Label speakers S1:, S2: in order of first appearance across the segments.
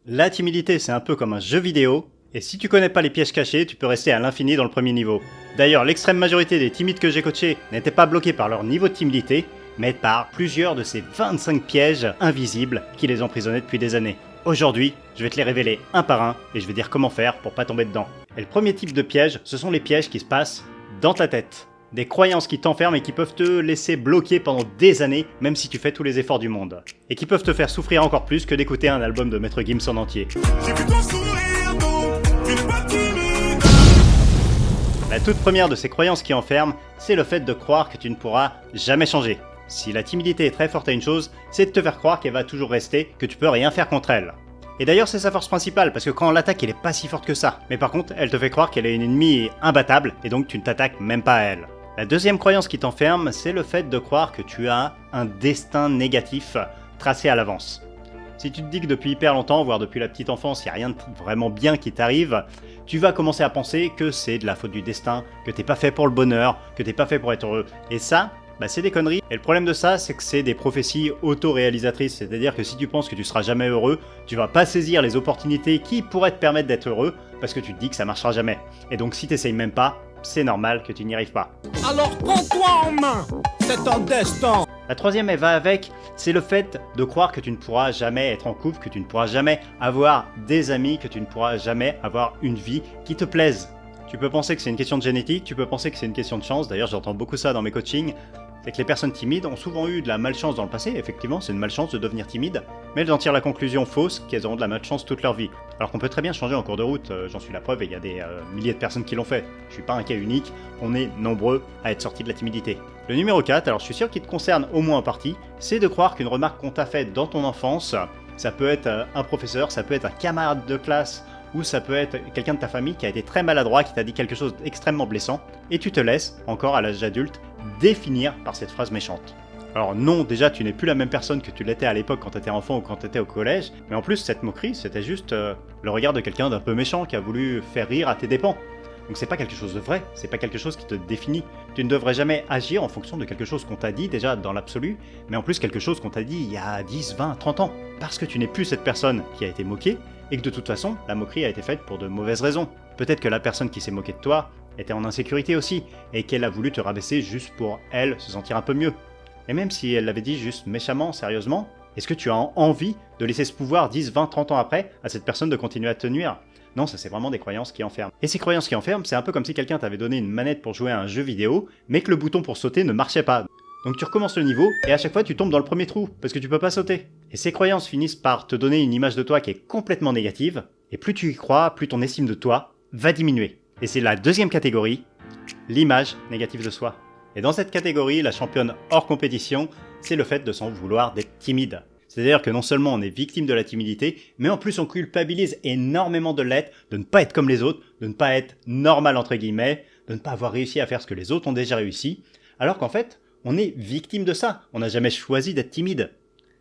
S1: La timidité, c'est un peu comme un jeu vidéo, et si tu connais pas les pièges cachés, tu peux rester à l'infini dans le premier niveau. D'ailleurs, l'extrême majorité des timides que j'ai coachés n'étaient pas bloqués par leur niveau de timidité, mais par plusieurs de ces 25 pièges invisibles qui les emprisonnaient depuis des années. Aujourd'hui, je vais te les révéler un par un, et je vais dire comment faire pour pas tomber dedans. Et le premier type de piège, ce sont les pièges qui se passent dans ta tête. Des croyances qui t'enferment et qui peuvent te laisser bloquer pendant des années, même si tu fais tous les efforts du monde. Et qui peuvent te faire souffrir encore plus que d'écouter un album de Maître Gims en entier. La toute première de ces croyances qui enferment, c'est le fait de croire que tu ne pourras jamais changer. Si la timidité est très forte à une chose, c'est de te faire croire qu'elle va toujours rester, que tu peux rien faire contre elle. Et d'ailleurs c'est sa force principale, parce que quand on l'attaque elle est pas si forte que ça. Mais par contre, elle te fait croire qu'elle est une ennemie imbattable, et donc tu ne t'attaques même pas à elle. La deuxième croyance qui t'enferme, c'est le fait de croire que tu as un destin négatif tracé à l'avance. Si tu te dis que depuis hyper longtemps, voire depuis la petite enfance, il n'y a rien de vraiment bien qui t'arrive, tu vas commencer à penser que c'est de la faute du destin, que t'es pas fait pour le bonheur, que t'es pas fait pour être heureux. Et ça, c'est des conneries. Et le problème de ça, c'est que c'est des prophéties auto-réalisatrices. C'est-à-dire que si tu penses que tu seras jamais heureux, tu vas pas saisir les opportunités qui pourraient te permettre d'être heureux, parce que tu te dis que ça marchera jamais. Et donc si t'essayes même pas, c'est normal que tu n'y arrives pas.
S2: Alors prends-toi en main, c'est un destin.
S1: La troisième, elle va avec, c'est le fait de croire que tu ne pourras jamais être en couple, que tu ne pourras jamais avoir des amis, que tu ne pourras jamais avoir une vie qui te plaise. Tu peux penser que c'est une question de génétique, tu peux penser que c'est une question de chance, d'ailleurs j'entends beaucoup ça dans mes coachings, c'est que les personnes timides ont souvent eu de la malchance dans le passé, effectivement c'est une malchance de devenir timide, mais elles en tirent la conclusion fausse qu'elles auront de la malchance toute leur vie. Alors qu'on peut très bien changer en cours de route, j'en suis la preuve et il y a des milliers de personnes qui l'ont fait. Je suis pas un cas unique, on est nombreux à être sortis de la timidité. Le numéro 4, alors je suis sûr qu'il te concerne au moins en partie, c'est de croire qu'une remarque qu'on t'a faite dans ton enfance, ça peut être un professeur, ça peut être un camarade de classe, ou ça peut être quelqu'un de ta famille qui a été très maladroit, qui t'a dit quelque chose d'extrêmement blessant, et tu te laisses, encore à l'âge adulte, définir par cette phrase méchante. Alors non, déjà tu n'es plus la même personne que tu l'étais à l'époque quand tu étais enfant ou quand tu étais au collège, mais en plus cette moquerie c'était juste le regard de quelqu'un d'un peu méchant qui a voulu faire rire à tes dépens. Donc c'est pas quelque chose de vrai, c'est pas quelque chose qui te définit. Tu ne devrais jamais agir en fonction de quelque chose qu'on t'a dit déjà dans l'absolu, mais en plus quelque chose qu'on t'a dit il y a 10, 20, 30 ans. Parce que tu n'es plus cette personne qui a été moquée, et que de toute façon, la moquerie a été faite pour de mauvaises raisons. Peut-être que la personne qui s'est moquée de toi était en insécurité aussi, et qu'elle a voulu te rabaisser juste pour elle se sentir un peu mieux. Et même si elle l'avait dit juste méchamment, sérieusement, est-ce que tu as envie de laisser ce pouvoir 10, 20, 30 ans après à cette personne de continuer à te nuire ? Non, ça c'est vraiment des croyances qui enferment. Et ces croyances qui enferment, c'est un peu comme si quelqu'un t'avait donné une manette pour jouer à un jeu vidéo, mais que le bouton pour sauter ne marchait pas. Donc tu recommences le niveau, et à chaque fois tu tombes dans le premier trou, parce que tu peux pas sauter. Et ces croyances finissent par te donner une image de toi qui est complètement négative, et plus tu y crois, plus ton estime de toi va diminuer. Et c'est la deuxième catégorie, l'image négative de soi. Et dans cette catégorie, la championne hors compétition, c'est le fait de s'en vouloir d'être timide. C'est-à-dire que non seulement on est victime de la timidité, mais en plus on culpabilise énormément de l'être, de ne pas être comme les autres, de ne pas être normal entre guillemets, de ne pas avoir réussi à faire ce que les autres ont déjà réussi, alors qu'en fait, on est victime de ça. On n'a jamais choisi d'être timide.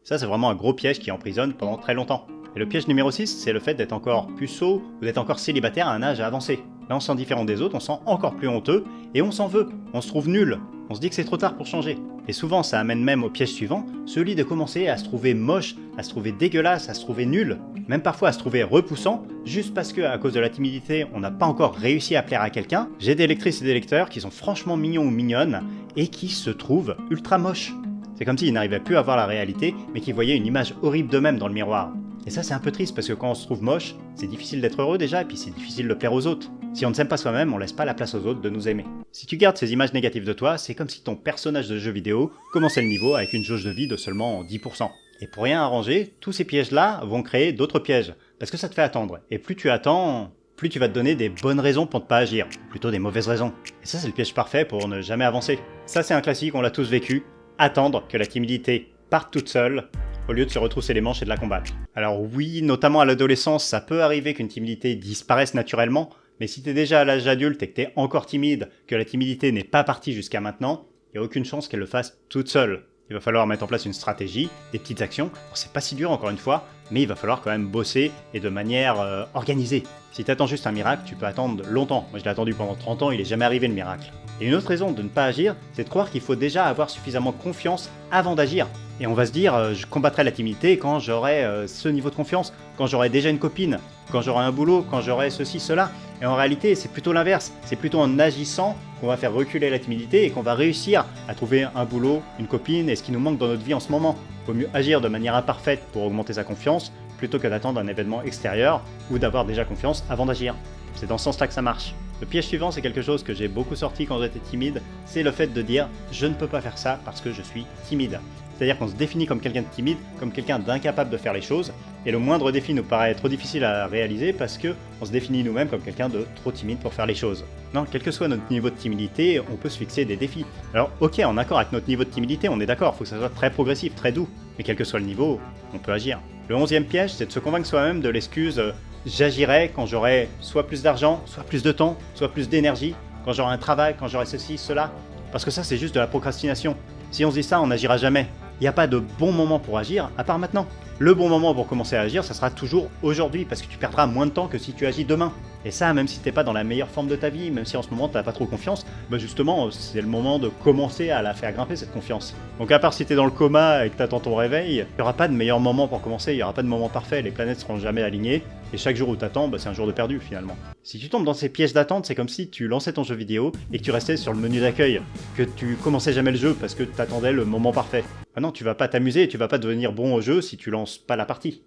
S1: Ça, c'est vraiment un gros piège qui emprisonne pendant très longtemps. Et le piège numéro 6, c'est le fait d'être encore puceau ou d'être encore célibataire à un âge avancé. Là, on se sent différent des autres, on se sent encore plus honteux, et on s'en veut. On se trouve nul. On se dit que c'est trop tard pour changer. Et souvent, ça amène même au piège suivant, celui de commencer à se trouver moche, à se trouver dégueulasse, à se trouver nul, même parfois à se trouver repoussant, juste parce que, à cause de la timidité, on n'a pas encore réussi à plaire à quelqu'un. J'ai des lectrices et des lecteurs qui sont franchement mignons ou mignonnes, et qui se trouvent ultra moches. C'est comme s'ils n'arrivaient plus à voir la réalité, mais qu'ils voyaient une image horrible d'eux-mêmes dans le miroir. Et ça c'est un peu triste parce que quand on se trouve moche, c'est difficile d'être heureux déjà et puis c'est difficile de plaire aux autres. Si on ne s'aime pas soi-même, on laisse pas la place aux autres de nous aimer. Si tu gardes ces images négatives de toi, c'est comme si ton personnage de jeu vidéo commençait le niveau avec une jauge de vie de seulement 10%. Et pour rien arranger, tous ces pièges-là vont créer d'autres pièges, parce que ça te fait attendre. Et plus tu attends, plus tu vas te donner des bonnes raisons pour ne pas agir, ou plutôt des mauvaises raisons. Et ça c'est le piège parfait pour ne jamais avancer. Ça c'est un classique, on l'a tous vécu. Attendre que la timidité parte toute seule, au lieu de se retrousser les manches et de la combattre. Alors oui, notamment à l'adolescence, ça peut arriver qu'une timidité disparaisse naturellement, mais si t'es déjà à l'âge adulte et que t'es encore timide, que la timidité n'est pas partie jusqu'à maintenant, il n'y a aucune chance qu'elle le fasse toute seule. Il va falloir mettre en place une stratégie, des petites actions. Alors c'est pas si dur encore une fois, mais il va falloir quand même bosser et de manière organisée. Si t'attends juste un miracle, tu peux attendre longtemps. Moi je l'ai attendu pendant 30 ans, il est jamais arrivé le miracle. Et une autre raison de ne pas agir, c'est de croire qu'il faut déjà avoir suffisamment confiance avant d'agir. Et on va se dire, je combattrai la timidité quand j'aurai ce niveau de confiance, quand j'aurai déjà une copine, quand j'aurai un boulot, quand j'aurai ceci, cela. Et en réalité, c'est plutôt l'inverse. C'est plutôt en agissant qu'on va faire reculer la timidité et qu'on va réussir à trouver un boulot, une copine et ce qui nous manque dans notre vie en ce moment. Il vaut mieux agir de manière imparfaite pour augmenter sa confiance plutôt que d'attendre un événement extérieur ou d'avoir déjà confiance avant d'agir. C'est dans ce sens-là que ça marche. Le piège suivant, c'est quelque chose que j'ai beaucoup sorti quand j'étais timide, c'est le fait de dire « je ne peux pas faire ça parce que je suis timide ». C'est-à-dire qu'on se définit comme quelqu'un de timide, comme quelqu'un d'incapable de faire les choses, et le moindre défi nous paraît trop difficile à réaliser parce qu'on se définit nous-mêmes comme quelqu'un de trop timide pour faire les choses. Non, quel que soit notre niveau de timidité, on peut se fixer des défis. Alors ok, en accord avec notre niveau de timidité, on est d'accord, il faut que ça soit très progressif, très doux, mais quel que soit le niveau, on peut agir. Le 11e piège, c'est de se convaincre soi-même de l'excuse « j'agirai quand j'aurai soit plus d'argent, soit plus de temps, soit plus d'énergie, quand j'aurai un travail, quand j'aurai ceci, cela ». Parce que ça, c'est juste de la procrastination. Si on se dit ça, on n'agira jamais. Il n'y a pas de bon moment pour agir, à part maintenant. Le bon moment pour commencer à agir, ça sera toujours aujourd'hui, parce que tu perdras moins de temps que si tu agis demain. Et ça, même si t'es pas dans la meilleure forme de ta vie, même si en ce moment t'as pas trop confiance, bah justement, c'est le moment de commencer à la faire grimper cette confiance. Donc à part si t'es dans le coma et que t'attends ton réveil, il n'y aura pas de meilleur moment pour commencer, il n'y aura pas de moment parfait, les planètes seront jamais alignées, et chaque jour où t'attends, bah c'est un jour de perdu finalement. Si tu tombes dans ces pièges d'attente, c'est comme si tu lançais ton jeu vidéo et que tu restais sur le menu d'accueil, que tu commençais jamais le jeu parce que t'attendais le moment parfait. Ah non, tu vas pas t'amuser et tu vas pas devenir bon au jeu si tu lances pas la partie.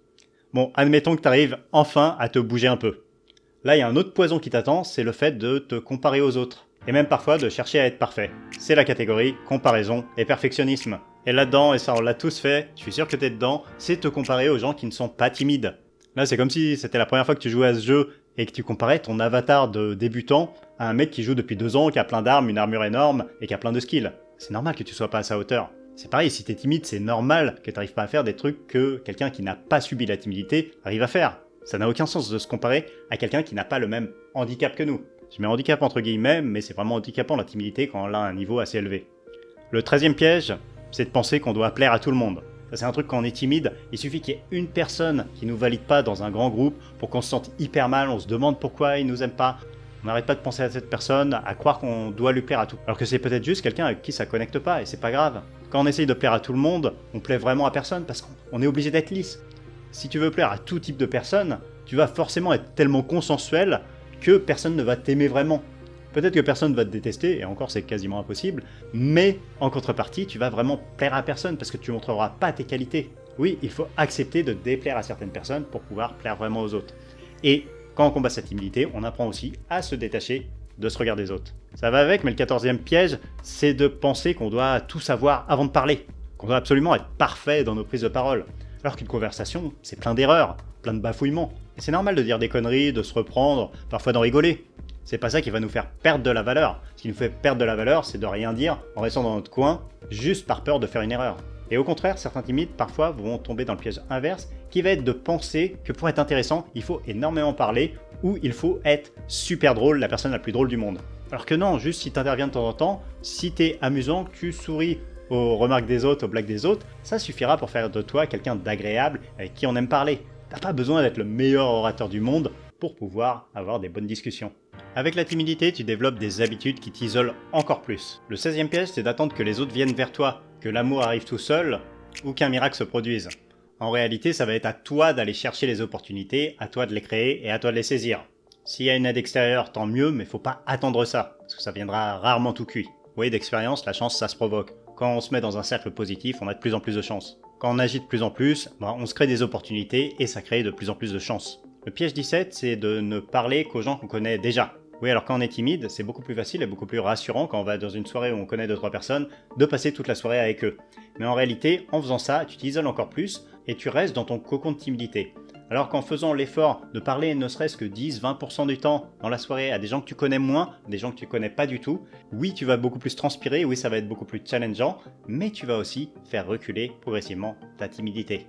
S1: Bon, admettons que t'arrives enfin à te bouger un peu. Là, il y a un autre poison qui t'attend, c'est le fait de te comparer aux autres. Et même parfois de chercher à être parfait. C'est la catégorie comparaison et perfectionnisme. Et là-dedans, et ça on l'a tous fait, je suis sûr que t'es dedans, c'est te comparer aux gens qui ne sont pas timides. Là, c'est comme si c'était la première fois que tu jouais à ce jeu et que tu comparais ton avatar de débutant à un mec qui joue depuis 2 ans, qui a plein d'armes, une armure énorme et qui a plein de skills. C'est normal que tu sois pas à sa hauteur. C'est pareil, si t'es timide, c'est normal que t'arrives pas à faire des trucs que quelqu'un qui n'a pas subi la timidité arrive à faire. Ça n'a aucun sens de se comparer à quelqu'un qui n'a pas le même handicap que nous. Je mets handicap entre guillemets, mais c'est vraiment handicapant la timidité quand on a un niveau assez élevé. Le 13e piège, c'est de penser qu'on doit plaire à tout le monde. Ça, c'est un truc quand on est timide, il suffit qu'il y ait une personne qui nous valide pas dans un grand groupe pour qu'on se sente hyper mal, on se demande pourquoi il nous aime pas. On n'arrête pas de penser à cette personne, à croire qu'on doit lui plaire à tout. Alors que c'est peut-être juste quelqu'un avec qui ça connecte pas, et c'est pas grave. Quand on essaye de plaire à tout le monde, on plaît vraiment à personne parce qu'on est obligé d'être lisse. Si tu veux plaire à tout type de personnes, tu vas forcément être tellement consensuel que personne ne va t'aimer vraiment. Peut-être que personne va te détester, et encore c'est quasiment impossible, mais en contrepartie, tu vas vraiment plaire à personne parce que tu montreras pas tes qualités. Oui, il faut accepter de déplaire à certaines personnes pour pouvoir plaire vraiment aux autres. Et quand on combat sa timidité, on apprend aussi à se détacher de ce regard des autres. Ça va avec, mais le 14e piège, c'est de penser qu'on doit tout savoir avant de parler, qu'on doit absolument être parfait dans nos prises de parole. Alors qu'une conversation, c'est plein d'erreurs, plein de bafouillements. Et c'est normal de dire des conneries, de se reprendre, parfois d'en rigoler. C'est pas ça qui va nous faire perdre de la valeur. Ce qui nous fait perdre de la valeur, c'est de rien dire en restant dans notre coin, juste par peur de faire une erreur. Et au contraire, certains timides, parfois, vont tomber dans le piège inverse, qui va être de penser que pour être intéressant, il faut énormément parler, ou il faut être super drôle, la personne la plus drôle du monde. Alors que non, juste si t'interviens de temps en temps, si t'es amusant, que tu souris aux remarques des autres, aux blagues des autres, ça suffira pour faire de toi quelqu'un d'agréable, avec qui on aime parler. T'as pas besoin d'être le meilleur orateur du monde pour pouvoir avoir des bonnes discussions. Avec la timidité, tu développes des habitudes qui t'isolent encore plus. Le 16e piège, c'est d'attendre que les autres viennent vers toi, que l'amour arrive tout seul, ou qu'un miracle se produise. En réalité, ça va être à toi d'aller chercher les opportunités, à toi de les créer et à toi de les saisir. S'il y a une aide extérieure, tant mieux, mais faut pas attendre ça, parce que ça viendra rarement tout cuit. Oui, d'expérience, la chance, ça se provoque. Quand on se met dans un cercle positif, on a de plus en plus de chance. Quand on agit de plus en plus, on se crée des opportunités et ça crée de plus en plus de chance. Le piège 17, c'est de ne parler qu'aux gens qu'on connaît déjà. Oui, alors quand on est timide, c'est beaucoup plus facile et beaucoup plus rassurant quand on va dans une soirée où on connaît 2-3 personnes, de passer toute la soirée avec eux. Mais en réalité, en faisant ça, tu t'isoles encore plus et tu restes dans ton cocon de timidité. Alors qu'en faisant l'effort de parler ne serait-ce que 10-20% du temps dans la soirée à des gens que tu connais moins, des gens que tu connais pas du tout, oui, tu vas beaucoup plus transpirer, oui, ça va être beaucoup plus challengeant, mais tu vas aussi faire reculer progressivement ta timidité.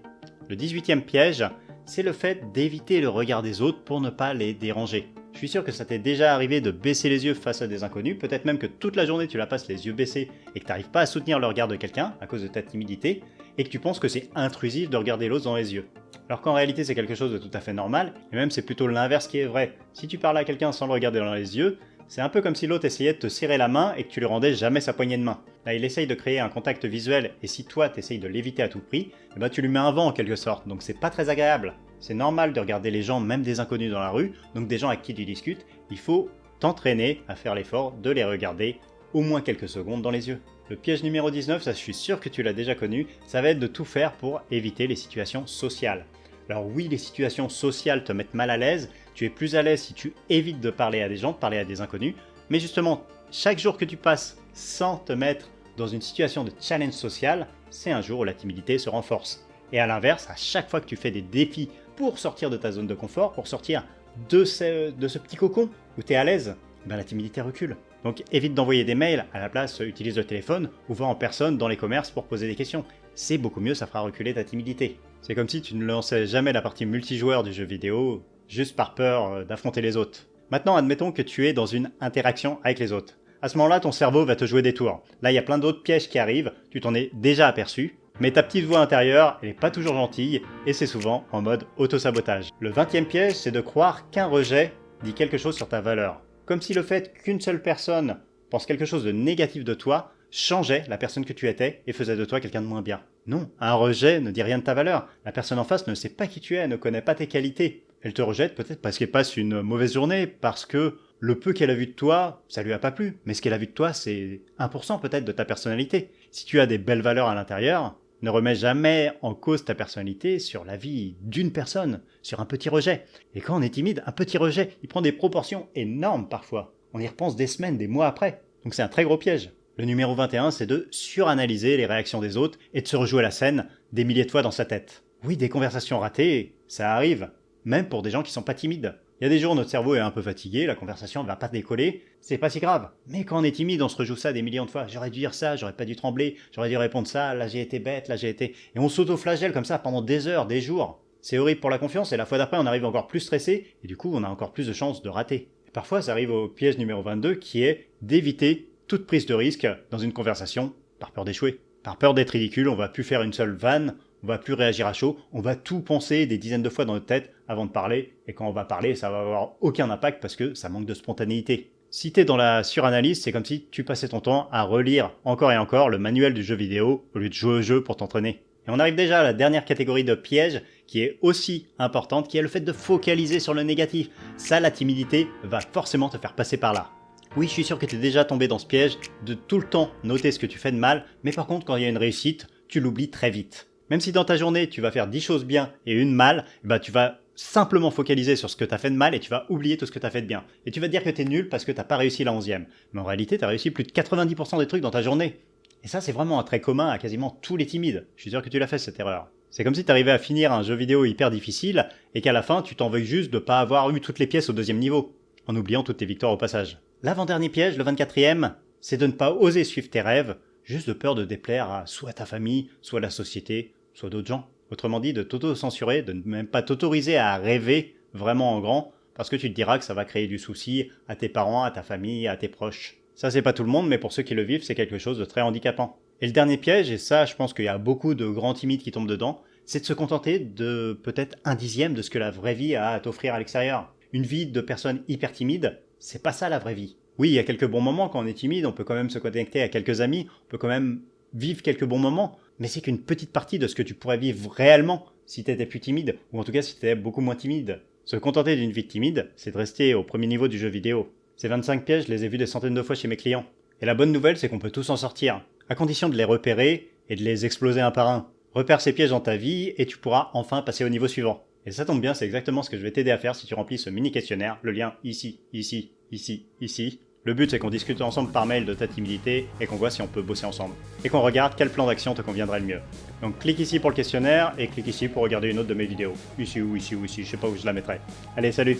S1: Le 18e piège, c'est le fait d'éviter le regard des autres pour ne pas les déranger. Je suis sûr que ça t'est déjà arrivé de baisser les yeux face à des inconnus, peut-être même que toute la journée tu la passes les yeux baissés et que tu n'arrives pas à soutenir le regard de quelqu'un à cause de ta timidité, et que tu penses que c'est intrusif de regarder l'autre dans les yeux. Alors qu'en réalité c'est quelque chose de tout à fait normal, et même c'est plutôt l'inverse qui est vrai. Si tu parles à quelqu'un sans le regarder dans les yeux, c'est un peu comme si l'autre essayait de te serrer la main et que tu lui rendais jamais sa poignée de main. Là, il essaye de créer un contact visuel et si toi tu essayes de l'éviter à tout prix, eh ben, tu lui mets un vent en quelque sorte, donc c'est pas très agréable. C'est normal de regarder les gens, même des inconnus dans la rue, donc des gens avec qui tu discutes, il faut t'entraîner à faire l'effort de les regarder au moins quelques secondes dans les yeux. Le piège numéro 19, ça je suis sûr que tu l'as déjà connu, ça va être de tout faire pour éviter les situations sociales. Alors oui, les situations sociales te mettent mal à l'aise, tu es plus à l'aise si tu évites de parler à des gens, de parler à des inconnus, mais justement, chaque jour que tu passes sans te mettre dans une situation de challenge social, c'est un jour où la timidité se renforce. Et à l'inverse, à chaque fois que tu fais des défis pour sortir de ta zone de confort, pour sortir de ce petit cocon où tu es à l'aise, ben la timidité recule. Donc évite d'envoyer des mails, à la place utilise le téléphone ou va en personne dans les commerces pour poser des questions. C'est beaucoup mieux, ça fera reculer ta timidité. C'est comme si tu ne lançais jamais la partie multijoueur du jeu vidéo, juste par peur d'affronter les autres. Maintenant, admettons que tu es dans une interaction avec les autres. À ce moment-là, ton cerveau va te jouer des tours. Là, il y a plein d'autres pièges qui arrivent, tu t'en es déjà aperçu, mais ta petite voix intérieure, elle n'est pas toujours gentille, et c'est souvent en mode auto-sabotage. Le 20e piège, c'est de croire qu'un rejet dit quelque chose sur ta valeur. Comme si le fait qu'une seule personne pense quelque chose de négatif de toi changeait la personne que tu étais et faisait de toi quelqu'un de moins bien. Non, un rejet ne dit rien de ta valeur. La personne en face ne sait pas qui tu es, ne connaît pas tes qualités. Elle te rejette peut-être parce qu'elle passe une mauvaise journée, parce que le peu qu'elle a vu de toi, ça lui a pas plu. Mais ce qu'elle a vu de toi, c'est 1% peut-être de ta personnalité. Si tu as des belles valeurs à l'intérieur, ne remets jamais en cause ta personnalité sur la vie d'une personne, sur un petit rejet. Et quand on est timide, un petit rejet, il prend des proportions énormes parfois. On y repense des semaines, des mois après. Donc c'est un très gros piège. Le numéro 21, c'est de suranalyser les réactions des autres et de se rejouer la scène des milliers de fois dans sa tête. Oui, des conversations ratées, ça arrive, même pour des gens qui sont pas timides. Il y a des jours où notre cerveau est un peu fatigué, la conversation ne va pas décoller, c'est pas si grave. Mais quand on est timide, on se rejoue ça des millions de fois. J'aurais dû dire ça, j'aurais pas dû trembler, j'aurais dû répondre ça, là j'ai été bête, là j'ai été... Et on s'auto-flagelle comme ça pendant des heures, des jours. C'est horrible pour la confiance et la fois d'après on arrive encore plus stressé et du coup on a encore plus de chances de rater. Et parfois ça arrive au piège numéro 22 qui est d'éviter toute prise de risque dans une conversation par peur d'échouer. Par peur d'être ridicule, on va plus faire une seule vanne, on va plus réagir à chaud, on va tout penser des dizaines de fois dans notre tête avant de parler, et quand on va parler, ça va avoir aucun impact parce que ça manque de spontanéité. Si t'es dans la suranalyse, c'est comme si tu passais ton temps à relire encore et encore le manuel du jeu vidéo au lieu de jouer au jeu pour t'entraîner. Et on arrive déjà à la dernière catégorie de pièges qui est aussi importante, qui est le fait de focaliser sur le négatif. Ça, la timidité va forcément te faire passer par là. Oui, je suis sûr que tu es déjà tombé dans ce piège de tout le temps noter ce que tu fais de mal, mais par contre, quand il y a une réussite, tu l'oublies très vite. Même si dans ta journée, tu vas faire 10 choses bien et une mal, bah tu vas simplement focaliser sur ce que tu as fait de mal et tu vas oublier tout ce que tu as fait de bien. Et tu vas te dire que tu es nul parce que tu n'as pas réussi la 11e. Mais en réalité, tu as réussi plus de 90% des trucs dans ta journée. Et ça, c'est vraiment un trait commun à quasiment tous les timides. Je suis sûr que tu l'as fait cette erreur. C'est comme si tu arrivais à finir un jeu vidéo hyper difficile et qu'à la fin, tu t'en veuilles juste de ne pas avoir eu toutes les pièces au 2e niveau, en oubliant toutes tes victoires au passage. L'avant-dernier piège, le 24e, c'est de ne pas oser suivre tes rêves, juste de peur de déplaire à soit ta famille, soit la société, soit d'autres gens. Autrement dit, de t'auto-censurer, de ne même pas t'autoriser à rêver vraiment en grand, parce que tu te diras que ça va créer du souci à tes parents, à ta famille, à tes proches. Ça, c'est pas tout le monde, mais pour ceux qui le vivent, c'est quelque chose de très handicapant. Et le dernier piège, et ça, je pense qu'il y a beaucoup de grands timides qui tombent dedans, c'est de se contenter de peut-être 1/10 de ce que la vraie vie a à t'offrir à l'extérieur. Une vie de personne hyper timide, c'est pas ça la vraie vie. Oui, il y a quelques bons moments quand on est timide, on peut quand même se connecter à quelques amis, on peut quand même vivre quelques bons moments, mais c'est qu'une petite partie de ce que tu pourrais vivre réellement si tu étais plus timide, ou en tout cas si tu étais beaucoup moins timide. Se contenter d'une vie timide, c'est de rester au premier niveau du jeu vidéo. Ces 25 pièges, je les ai vus des centaines de fois chez mes clients. Et la bonne nouvelle, c'est qu'on peut tous en sortir, à condition de les repérer et de les exploser un par un. Repère ces pièges dans ta vie et tu pourras enfin passer au niveau suivant. Et ça tombe bien, c'est exactement ce que je vais t'aider à faire si tu remplis ce mini questionnaire, le lien ici, ici, ici, ici. Le but, c'est qu'on discute ensemble par mail de ta timidité et qu'on voit si on peut bosser ensemble. Et qu'on regarde quel plan d'action te conviendrait le mieux. Donc clique ici pour le questionnaire et clique ici pour regarder une autre de mes vidéos. Ici ou ici ou ici, je sais pas où je la mettrai. Allez, salut!